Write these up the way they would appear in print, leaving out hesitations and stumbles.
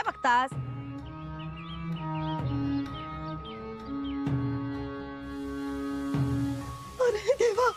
काय बघतास? अरे देवा,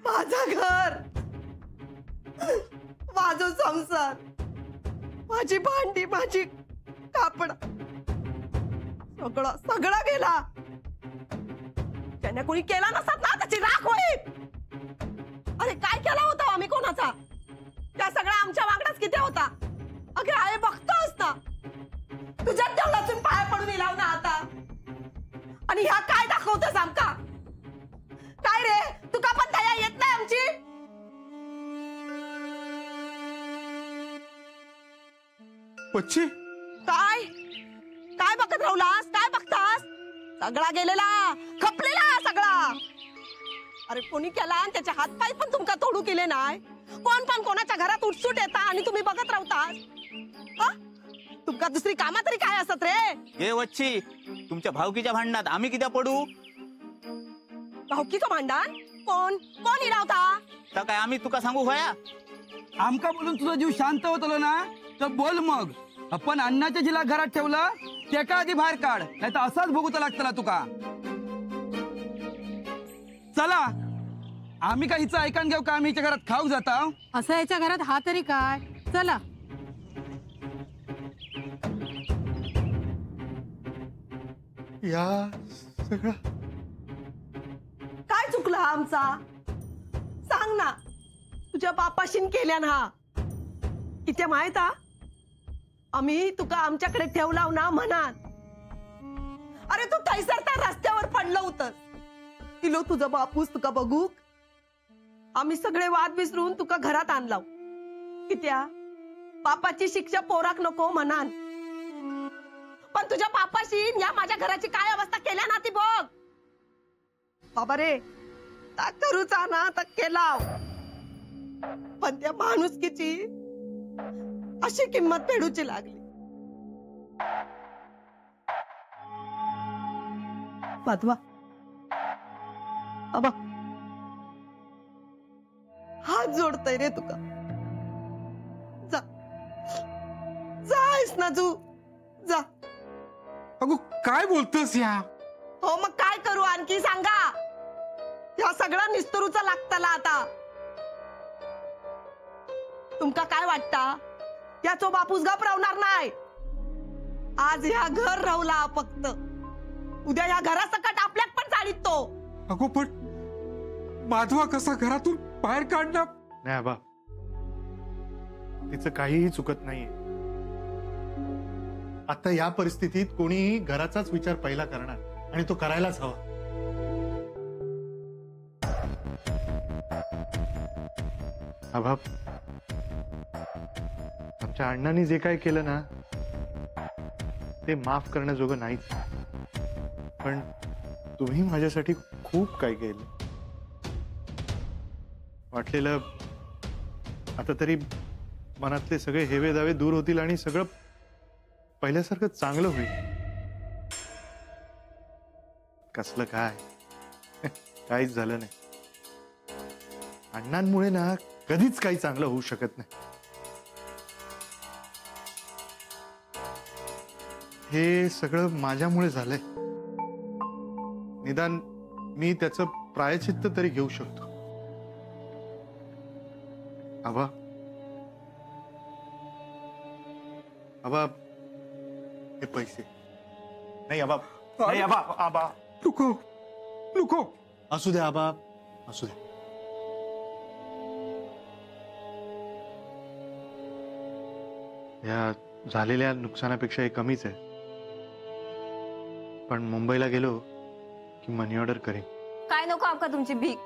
माझं घर, माझं संसार, माझी भांडी, माझी कापड, सगळं सगळं गेला. त्याने कोणी केला नसतात ना त्याची राख होईल. अरे काय केला होता आम्ही कोणाचा? त्या सगळ्या आमच्या वागण्यास किती होता? अगे आहे बघतोस ना, तुझ्यात देवळातून पाया पडून इलाव ना आता. आणि ह्या काय दाखवतोस आमका? काय रे, तुका पण दया येत नाही आमची? बच्ची, काय काय बघत राहुलास? काय बघतास? सगळा गेलेला, खपलेला सगळा. अरे कोणी केला आणि त्याचे हातपाय पण तुमका तोडू केले नाही? कोण पण कोणाच्या घरात उठसूट येता आणि तुम्ही बघत राहतास? तुमका दुसरी कामा तरी काय असत रे? हे वच्ची, तुमच्या भावकीच्या भांडणात आम्ही किती पडू? भावकीचं भांडण? कोण कोण इलावता? तर काय आम्ही तुका सांगू होया? आमका बोलून तुझा जीव शांत होतलो ना तर बोल मग. आपण अण्णाच्या जिला घरात ठेवलं त्याका आधी बाहेर काढ, नाही तर असाच भोगूचा लागतला तुका. चला, आम्ही का हिचं ऐकून घेऊ का? आम्ही हिच्या घरात खाऊ जाता. असं याच्या घरात हा तरी काय? चला. या सगळं काय चुकलं आमचा? सांग ना, तुझ्या बापाशीन केल्या ना किती माहित? आम्ही तुका आमच्याकडे ठेवला ना म्हणात. अरे तू थैसर त्या रस्त्यावर पडलं होतं. तिलो तुझा बापूस तुका बघू. आम्ही सगळे वाद विसरून तुका घरात आणलाव. कित्या बापाची शिक्षा पोराक नको म्हणान. पण तुझ्या बापाशी या माझ्या घराची काय अवस्था केल्या ना ती बघ. बाबा रे, ता करूचा ना तर केला, पण त्या माणुसकीची अशी किंमत फेडूची लागली. वाधवा अबा, हात जोडतय रे तुका. जा जायस ना तू, जा. अगो काय बोलतोस या? हो मग काय करू आणखी सांगा? या सगळं निस्तरूचा लागताला आता. तुमका काय वाटता याचो बापूस गप राहणार नाही? आज ह्या घर राहुला फक्त, उद्या या घरासकट आपल्यात पण चालीत तो. अगो पण माधवा कसा घरातून बाहेर काढणार? नाही आबा, तिचं काहीही चुकत नाहीये. आता या परिस्थितीत कोणीही घराचाच विचार पहिला करणार आणि तो करायलाच हवा. आबा, आमच्या अण्णांनी जे काय केलं ना ते माफ करण्याजोगं नाहीच. पण तुम्ही माझ्यासाठी खूप काय केलं. वाटलेलं आता तरी मनातले सगळे हेवे दावे दूर होतील आणि सगळं पहिल्यासारखं चांगलं होईल. कसलं काय, काहीच झालं नाही. अण्णांमुळे ना कधीच काही चांगलं होऊ शकत नाही. हे सगळं माझ्यामुळे झालंय. निदान मी त्याचं प्रायश्चित्त तरी घेऊ शकतो. आबा, आबा हे पैसे नाही आबा, नाही आबा, आबा नको नको. असू दे आबा, असू दे. या झालेल्या नुकसानापेक्षा हे कमीच आहे. पण मुंबईला गेलो की मनी ऑर्डर करीन. काय नको आमका तुमची भीक.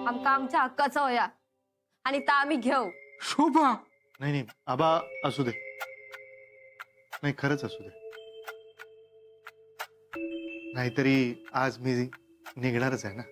आमका आमच्या हक्काचं होया आणि ता आम्ही घेऊ. शोभा नाही नाही आबा, असू दे. नाही खरंच असू दे. नाहीतरी आज मी निघणारच आहे ना.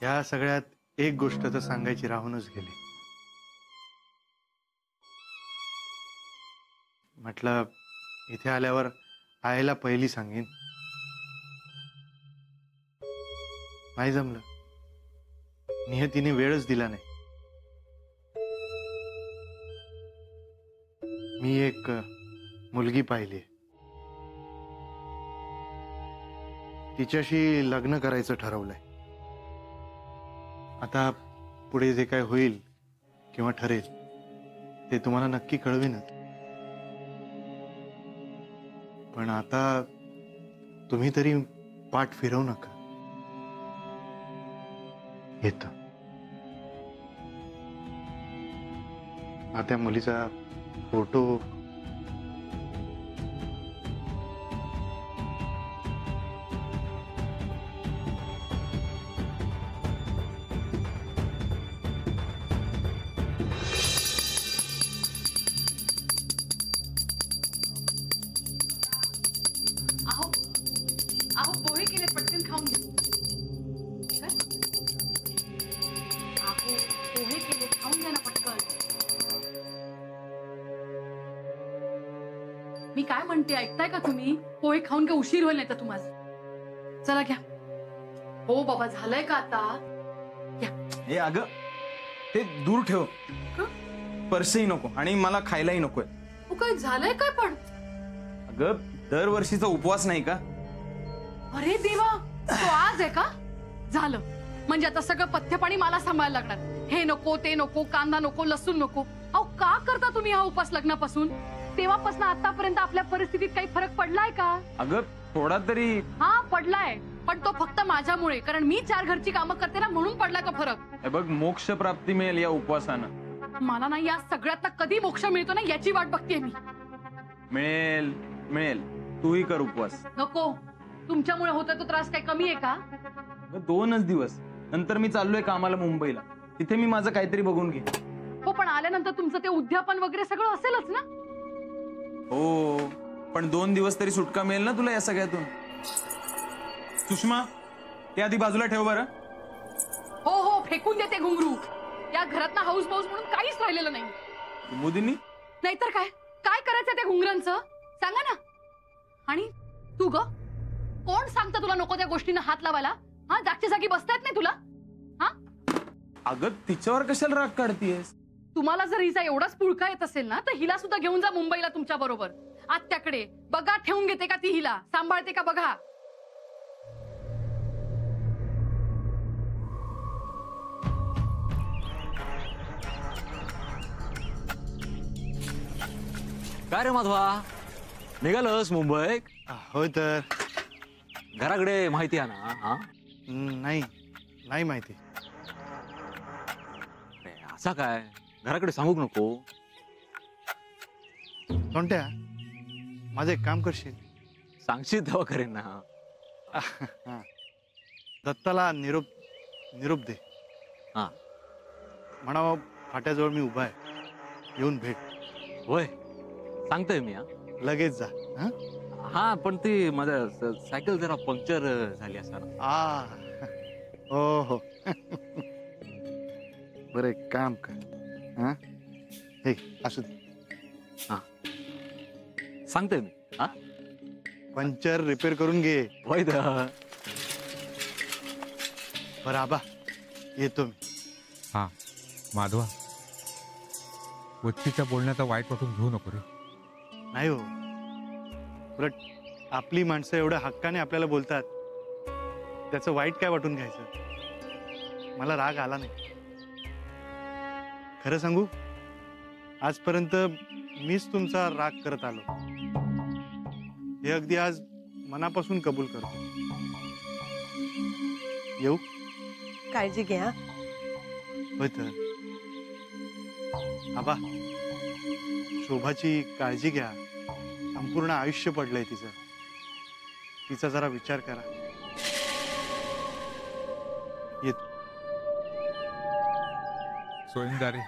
या सगळ्यात एक गोष्ट तर सांगायची राहूनच गेली. म्हटलं इथे आल्यावर आईला पहिली सांगेन. नाही जमलं. नियतीने वेळच दिला नाही. मी एक मुलगी पाहिली. तिच्याशी लग्न करायचं ठरवलंय. आता पुढे जे काय होईल किंवा ठरेल ते तुम्हाला नक्की कळवेनच. पण आता तुम्ही तरी पाठ फिरवू नका. येतो. त्या मुलीचा फोटो अहो पोहे केले, पटकन खाऊन घे. अहो पोहे केले, खाऊन घ्या ना पटकन. मी काय म्हणते ऐकताय का तुम्ही? पोहे खाऊन घ्या, उशीर होईल नाही तर तुम्हाला. चला घ्या. हो बाबा, झालंय का आता? ए अगं ते दूर ठेव. पर्सही नको आणि मला खायलाही नकोय. हो काय झालंय काय पण? अगं दरवर्षीचा उपवास नाही का? अरे देवा, तो आज आहे का? झालं म्हणजे आता सगळं पथ्यपाणी मला सांभाळायला लागणार. हे नको, ते नको, कांदा नको, लसूण नको. अहो का करता तुम्ही हा उपास लग्नापासून? तेव्हापासून आतापर्यंत आपल्या परिस्थितीत काही फरक पडलाय का? अगं थोडा तरी. हा पडलाय, पण तो फक्त माझ्यामुळे, कारण मी 4 घरची कामं करते ना, म्हणून पडलाय तो फरक. हे बघ, मोक्ष प्राप्ती मिळेल या उपवासानं. मला ना या सगळ्यात कधी मोक्ष मिळतो ना याची वाट बघतेय मी. मिळेल मिळेल, तूही कर उपवास. नको, तुमच्यामुळे होतोय तो त्रास काही कमी आहे का? 2च दिवस, नंतर मी चाललोय कामाला मुंबईला. तिथे मी माझं काहीतरी बघून घे. हो पण आल्यानंतर तुमचं ते उद्यापन वगैरे सगळं असेलच ना? हो पण 2 दिवस तरी सुटका मिळेल ना तुला या सगळ्यातून. सुषमा, ते आधी बाजूला ठेव बरं. हो हो, फेकून देते घुंगरू. या घरात ना हाऊस बाऊस म्हणून काहीच राहिलेलं नाही. कुमुदिनी, नाहीतर काय काय करायचं त्या घुंगरांचं सांगा ना. आणि तू ग, कोण सांगतं तुला नको त्या गोष्टींना हात लावायला? हा, जागच्या जागी बसता येत नाही तुला? हा, अगं तिच्यावर कशाला राग काढतीयस? तुम्हाला जर हिचा एवढाच पुळका येत असेल ना, तर हिला सुद्धा घेऊन जा मुंबईला तुमच्या बरोबर. आत्याकडे बघा, ठेवून घेते का ती हिला, सांभाळते का बघा. काय रे माधवा, निघालस मुंबई? होय तर. घराकडे माहिती आहे ना? हा, नाही नाही माहिती. अरे असा काय, घराकडे सांगूक नको. कोणत्या? माझं एक काम करशील? सांगशील तेव्हा करेन ना. दत्ताला निरोप दे. हा, म्हणावं फाट्याजवळ मी उभा आहे, येऊन भेट. होय सांगतोय मी. हा, लगेच जा. हा पण ती माझा सायकल जरा पंक्चर झाली असणार. हो हो. बरं एक काम कर. हे असू दे. हा, सांगतोय मी. हा, पंक्चर रिपेअर करून घे. होय बरं आबा येतो मी. हा माधवा, वच्चीच्या बोलण्याचा वाईट वाटून घेऊ नको रे. नाही हो, उलट आपली माणसं एवढ्या हक्काने आपल्याला बोलतात, त्याचं वाईट काय वाटून घ्यायचं. मला राग आला नाही. खरं सांगू, आजपर्यंत मीच तुमचा राग करत आलो. हे अगदी आज मनापासून कबूल करतो. येऊ? काळजी घ्या. होय तर. आबा, शोभाची काळजी घ्या. संपूर्ण आयुष्य पडलंय तिचं. तिचा जरा विचार करा. येतो. सोयींदारे,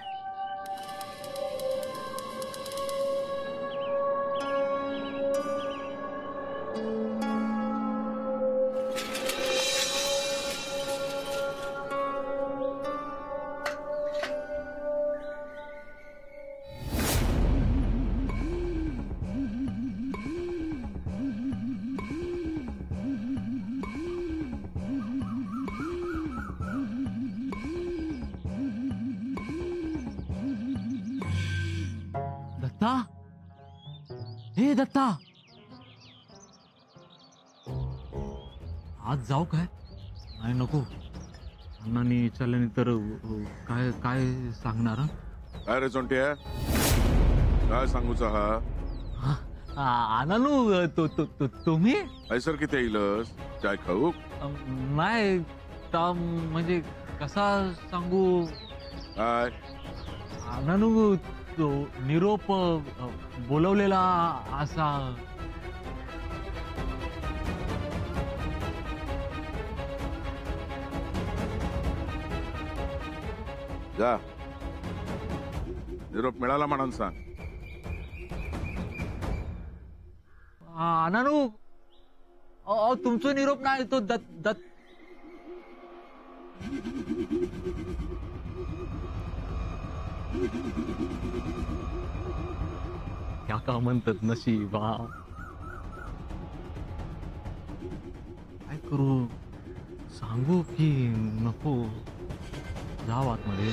दत्ता, हे दत्ता, आज जाऊ काय? नाही नको, अण्णांनी विचारल्याने तर काय काय सांगणार? काय रे चोंट्या, काय सांगूचा हा? अण्णानू तुम्ही ऐसर किती येईलस? चाय खाऊ? नाही म्हणजे कसा सांगू? काय अण्णानू तो निरोप बोलवलेला असा. जा, निरोप मिळाला म्हणून सांग. अण्णानू, तुमचा निरोप नाही, तो दत्त या का म्हणतात नशीबा. काय करू, सांगू की नको? जाऊ आतमध्ये.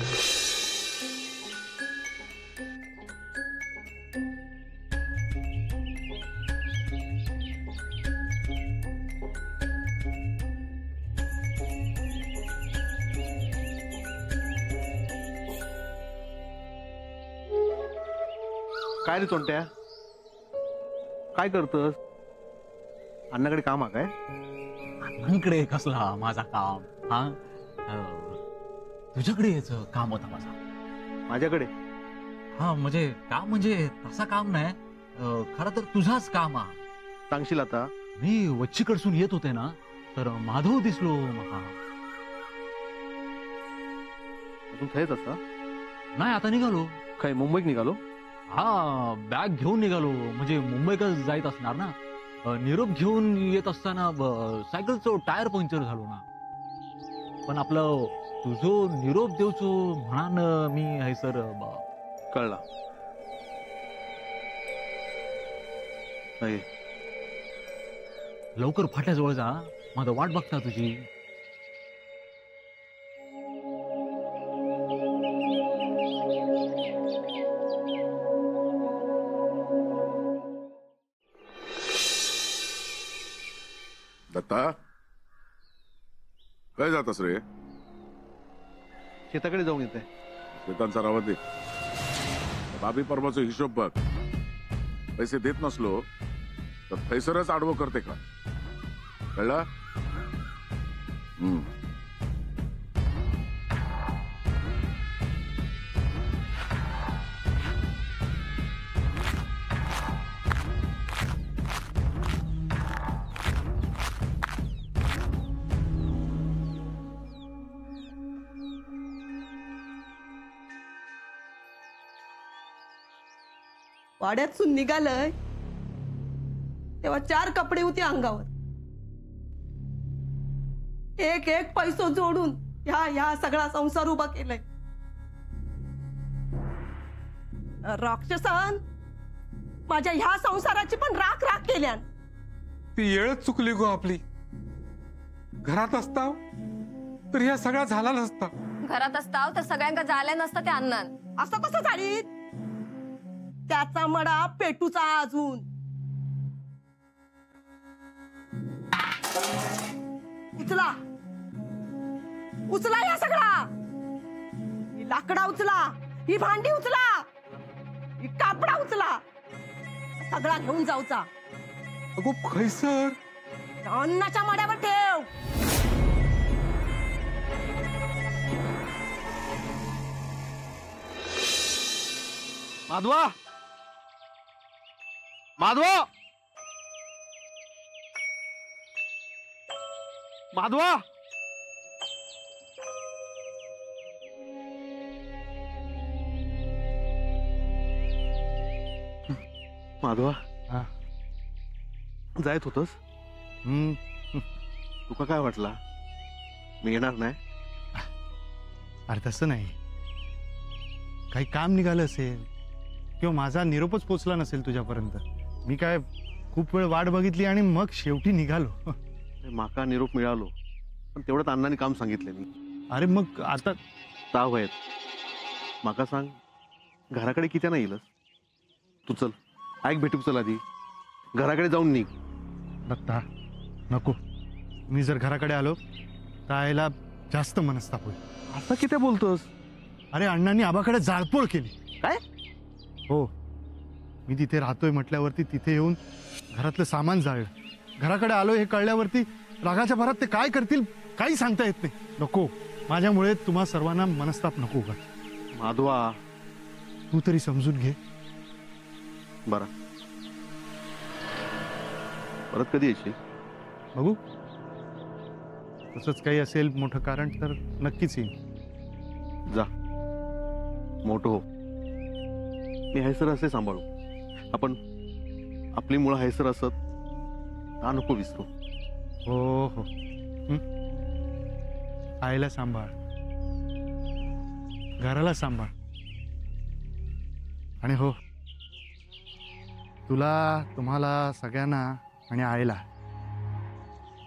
काय रे चोंट्या, काय करतस? अण्णाकडे काम आहे काय? अण्णांकडे कसला माझा काम? हा, तुझ्याकडे यायचं काम होता माझा. माझ्याकडे? हा म्हणजे काम म्हणजे तसा काम नाही, खरं तर तुझाच काम हा. सांगशील आता? मी वच्चीकडसून येत होते ना, तर माधव दिसलो मला. अजून थेच असता? नाही, आता निघालो. काय मुंबईत निघालो? हा, बॅग घेऊन निघालो. म्हणजे मुंबईकडे जायत असणार ना. निरोप घेऊन येत असताना सायकलचं टायर पंक्चर झालो ना. पण आपलं तुझो निरोप देवचो म्हणान मी आहे सर. कळला. लवकर फाट्याजवळ जा, माझं वाट बघता तुझी. दत्ता, काय जातस रे? शेताकडे जाऊन येते. शेतांचा रावत दे. बाबी परवाचा हिशोब बघ. पैसे देत नसलो तर थैसरच आडवं करते का? कळलं? वाड्यातून निघालय तेव्हा 4 कपडे होते अंगावर. एक एक पैसो जोडून ह्या सगळा संसार उभा केलाय. राक्षसान माझ्या ह्या संसाराची पण राख राख केल्यान. ती येळच चुकली गो आपली. घरात असता तर ह्या सगळा झाला नसता. घरात असताव तर सगळ्यांका झाल्या नसतं ते अन्नान. असं कसं झालीत? त्याचा मडा पेटूचा अजून. उचला उचला या सगळा. ही लाकडा उचला, ही भांडी उचला, ही कापडा उचला, सगळा घेऊन जाऊचा. अगो खैसर अन्नाच्या मड्यावर ठेव. माधवा, माधवा, माधवा. माधवा, जायत होतस? तुका काय वाटला मी येणार नाही? अरे तसं नाही, काही काम निघालं असेल किंवा माझा निरोपच पोचला नसेल तुझ्यापर्यंत. मी काय खूप वेळ वाट बघितली आणि मग शेवटी निघालो. माका निरोप मिळालो, पण तेवढ्यात अण्णांनी काम सांगितले मी. अरे मग आता ताव आहेत. माका सांग, घराकडे किती नाही येईलस? तू चल, ऐक, भेटू चल आधी. घराकडे जाऊन निघ. दत्ता नको, मी जर घराकडे आलो तर आईला जास्त मनस्ताप होईल. असं किती बोलतोस? अरे अण्णांनी आबाकडे जाळपोळ केली. काय? हो, मी तिथे राहतोय म्हटल्यावरती तिथे येऊन घरातलं सामान जाळलं. घराकडे आलोय हे कळल्यावरती रागाच्या भरात ते काय करतील काही सांगता येत नाही. नको, माझ्यामुळे तुम्हा सर्वांना मनस्ताप नको का. माधवा, तू तरी समजून घे. बरं, परत कधी येशील? बघू, तसंच काही असेल मोठं कारण तर नक्कीच येईन. जा, मोठं हो. मी हैसर असे सांभाळू. आपण आपली मुलं हैसर असत का नको विसरू. हो हो. आईला सांभाळ, घराला सांभाळ. आणि हो, तुला, तुम्हाला सगळ्यांना आणि आईला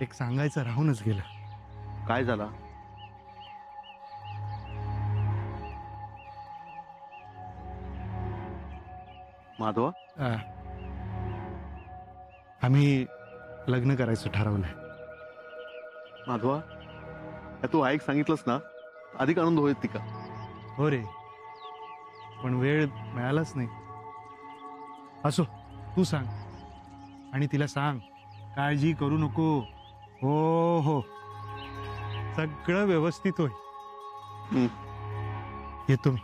एक सांगायचं राहूनच गेलं. काय झाला? माधवा, आम्ही लग्न करायचं ठरवलंय. माधवा, तू ऐक सांगितलंस ना, अधिक आनंद होईल ती का? हो रे, पण वेळ मिळालाच नाही. असो, तू सांग आणि तिला सांग, काळजी करू नको. हो हो, सगळं व्यवस्थित होईल. येतो मी.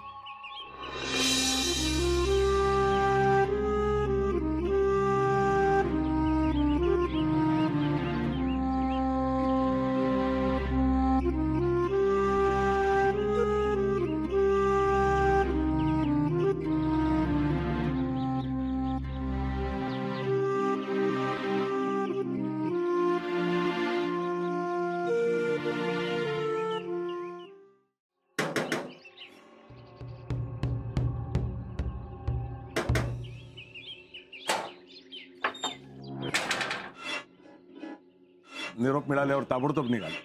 निरोप मिळाल्यावर ताबडतोब निघाला.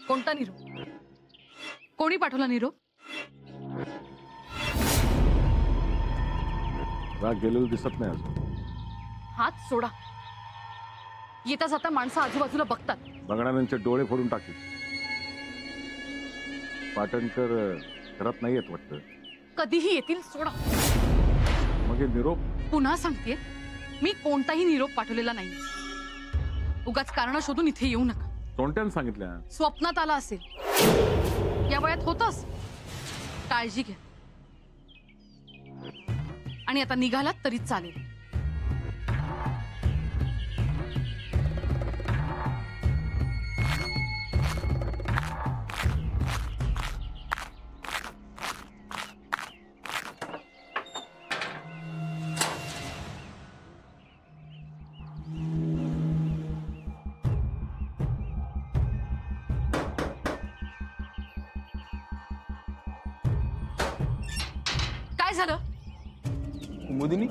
कोणता निरोप? कोणी पाठवला निरोप? राग गेलेलं दिसत नाही अजून. हात सोडा. येता जाता माणसं आजूबाजूला बघतात. बघणाऱ्यांचे डोळे फोडून टाकतील. पाटणकर घरात नाही येत वाटतं. कधीही येतील, सोडा. मग हे निरोप? पुन्हा सांगते, मी कोणताही निरोप पाठवलेला नाही. उगाच कारण शोधून इथे येऊ नका. तोंट्यानं सांगितल्या. स्वप्नात आला असेल. या वयात होतच. काळजी घ्या. आणि आता निघालात तरी चालेल. काय झालं? कुमुदिनी,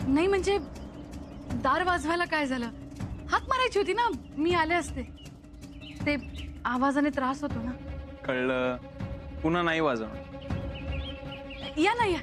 नाही म्हणजे दार वाजवायला काय झालं? हाक मारायची होती ना, मी आले असते. ते आवाजाने त्रास होतो ना. कळलं, पुन्हा नाही वाजवणार. या ना या.